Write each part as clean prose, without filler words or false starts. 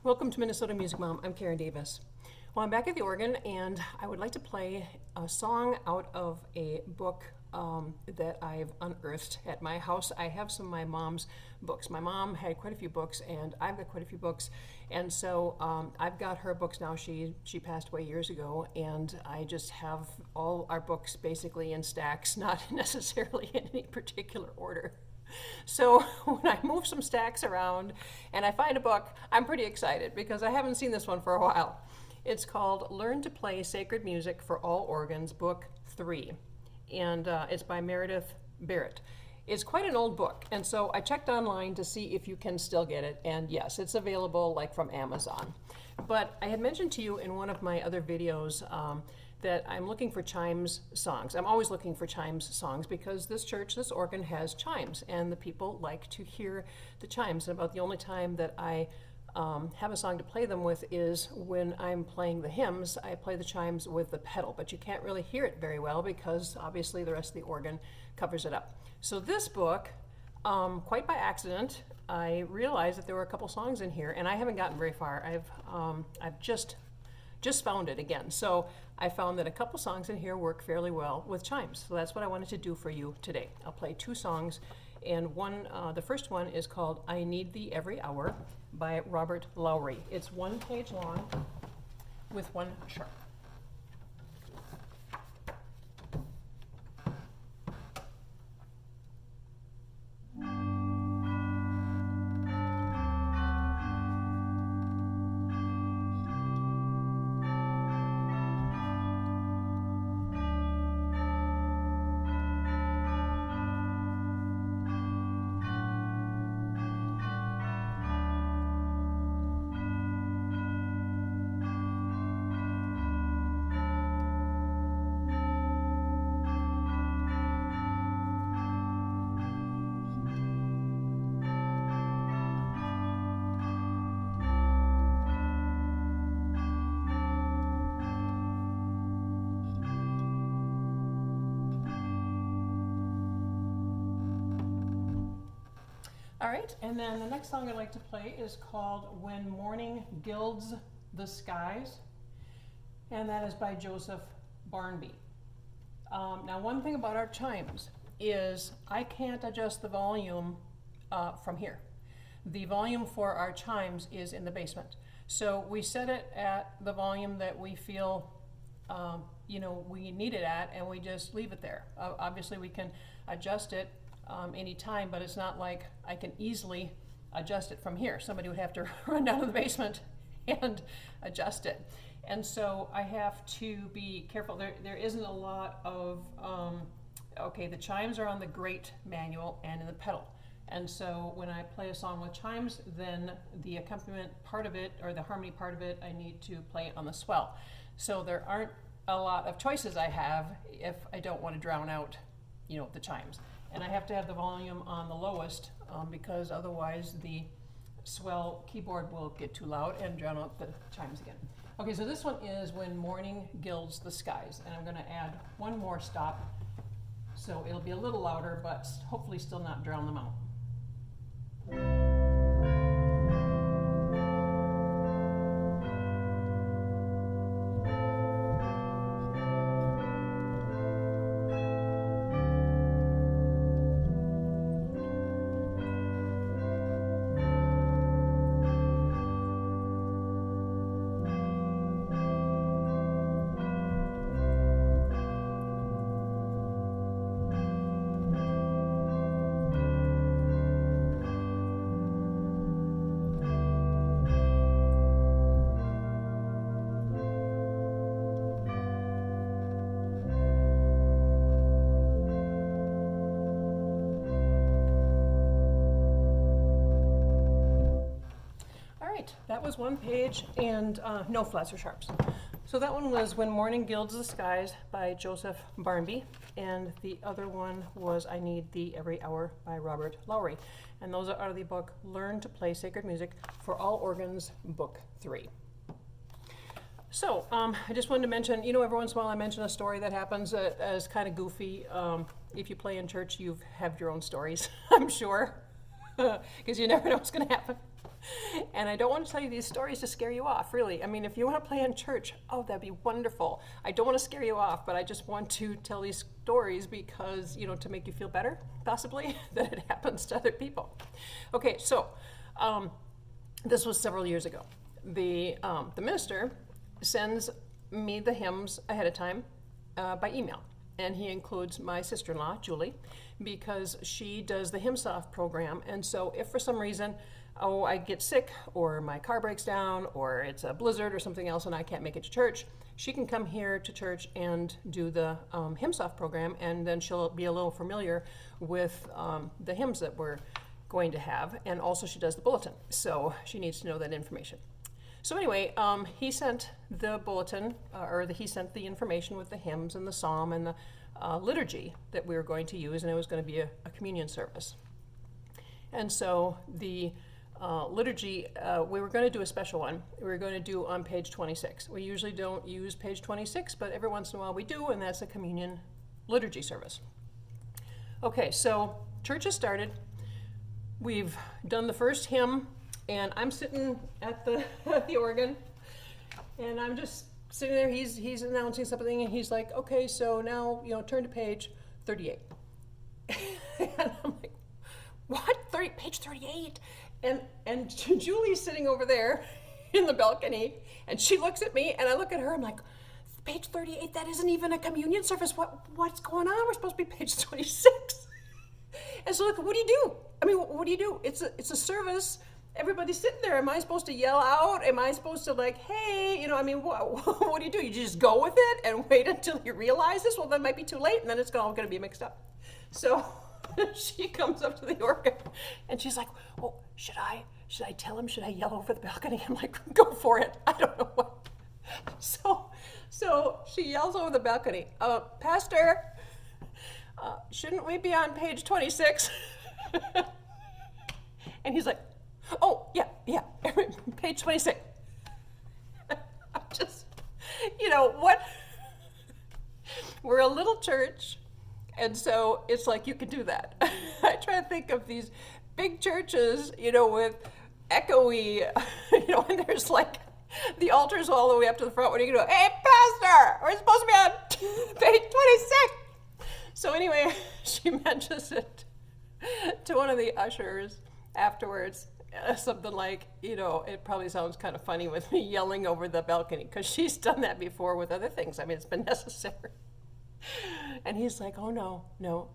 Welcome to Minnesota Music Mom. I'm Karen Davis. Well, I'm back at the organ, and I would like to play a song out of a book that I've unearthed at my house. I have some of my mom's books. My mom had quite a few books, and I've got quite a few books, and so I've got her books now. She passed away years ago, and I just have all our books basically in stacks, not necessarily in any particular order. So when I move some stacks around and I find a book, I'm pretty excited because I haven't seen this one for a while. It's called Learn to Play Sacred Music for All Organs, Book 3, and it's by Meredith Barrett. It's quite an old book, and so I checked online to see if you can still get it, and yes, it's available like from Amazon. But I had mentioned to you in one of my other videos that I'm looking for chimes songs. I'm always looking for chimes songs because this church, this organ has chimes, and the people like to hear the chimes. And about the only time that I have a song to play them with is when I'm playing the hymns. I play the chimes with the pedal, but you can't really hear it very well because obviously the rest of the organ covers it up. So this book, quite by accident, I realized that there were a couple songs in here, and I haven't gotten very far. I've just found it again. So I found that a couple songs in here work fairly well with chimes. So that's what I wanted to do for you today. I'll play two songs, and the first one is called I Need Thee Every Hour by Robert Lowry. It's 1 page long with one sharp. All right, and then the next song I'd like to play is called When Morning Gilds the Skies, and that is by Joseph Barnby. Now, one thing about our chimes is I can't adjust the volume from here. The volume for our chimes is in the basement. So we set it at the volume that we feel we need it at, and we just leave it there. Obviously, we can adjust it anytime, but it's not like I can easily adjust it from here. Somebody would have to run down to the basement and adjust it. And so I have to be careful. There isn't a lot of, the chimes are on the grate manual and in the pedal. And so when I play a song with chimes, then the accompaniment part of it, or the harmony part of it, I need to play it on the swell. So there aren't a lot of choices I have if I don't want to drown out, the chimes. And I have to have the volume on the lowest because otherwise the swell keyboard will get too loud and drown out the chimes again. Okay, so this one is When Morning Gilds the Skies, and I'm going to add one more stop, so it'll be a little louder, but hopefully still not drown them out. That was 1 page and no flats or sharps. So that one was When Morning Gilds the Skies by Joseph Barnby, and the other one was I Need Thee Every Hour by Robert Lowry. And those are out of the book Learn to Play Sacred Music for All Organs, Book 3. So I just wanted to mention, every once in a while I mention a story that happens as kind of goofy. If you play in church, you have your own stories, I'm sure, because you never know what's going to happen. And And I don't want to tell you these stories to scare you off, really. I mean, if you want to play in church, oh, that'd be wonderful. I don't want to scare you off, but I just want to tell these stories because, to make you feel better, possibly, that it happens to other people. Okay, so this was several years ago. The minister sends me the hymns ahead of time by email. And he includes my sister-in-law, Julie, because she does the HymnSoft program. And so if for some reason, I get sick or my car breaks down or it's a blizzard or something else and I can't make it to church, she can come here to church and do the HymnSoft program, and then she'll be a little familiar with the hymns that we're going to have. And also she does the bulletin, so she needs to know that information. So anyway, he sent the bulletin, he sent the information with the hymns and the psalm and the liturgy that we were going to use, and it was going to be a communion service. And so the liturgy, we were going to do a special one. We were going to do on page 26. We usually don't use page 26, but every once in a while we do, and that's a communion liturgy service. Okay, so church has started. We've done the first hymn. And I'm sitting at the organ, and I'm just sitting there. He's announcing something, and he's like, "Okay, so now turn to page 38." And I'm like, "What? Page 38?" And Julie's sitting over there in the balcony, and she looks at me, and I look at her. I'm like, "Page 38? That isn't even a communion service. What's going on? We're supposed to be page 26." And so, what do you do? I mean, what do you do? It's a service. Everybody's sitting there. Am I supposed to yell out? Am I supposed to hey, what do? You just go with it and wait until you realize this? Well, that might be too late, and then it's all going to be mixed up. So she comes up to the organ, and she's like, "Oh, should I tell him? Should I yell over the balcony?" I'm like, "Go for it. I don't know what." So she yells over the balcony, "Pastor, shouldn't we be on page 26? And he's like, "Oh, yeah, page 26. I'm just, what? We're a little church, and so it's like you can do that. I try to think of these big churches, with echoey, and there's the altar's all the way up to the front. What are you going to do? "Hey, Pastor, we're supposed to be on page 26. So anyway, she mentions it to one of the ushers afterwards. Something like, it probably sounds kind of funny with me yelling over the balcony, because she's done that before with other things. I mean, it's been necessary. And he's like, "Oh, no,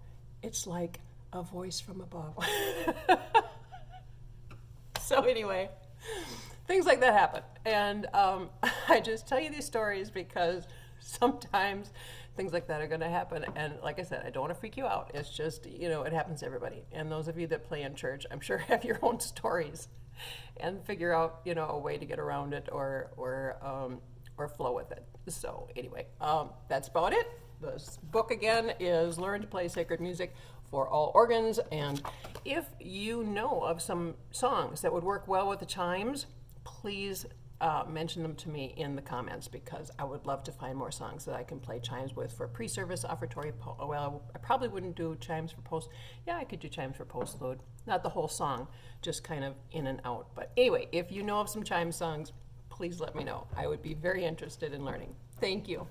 it's like a voice from above." So anyway, things like that happen. And I just tell you these stories because sometimes things like that are going to happen. And like I said, I don't want to freak you out. It's just, it happens to everybody. And those of you that play in church, I'm sure have your own stories and figure out, a way to get around it or flow with it. So anyway, that's about it. This book again is Learn to Play Sacred Music for All Organs. And if you know of some songs that would work well with the chimes, please mention them to me in the comments, because I would love to find more songs that I can play chimes with for pre-service, offertory. Well, I probably wouldn't do chimes for post. Yeah, I could do chimes for postlude. Not the whole song, just kind of in and out. But anyway, if you know of some chime songs, please let me know. I would be very interested in learning. Thank you.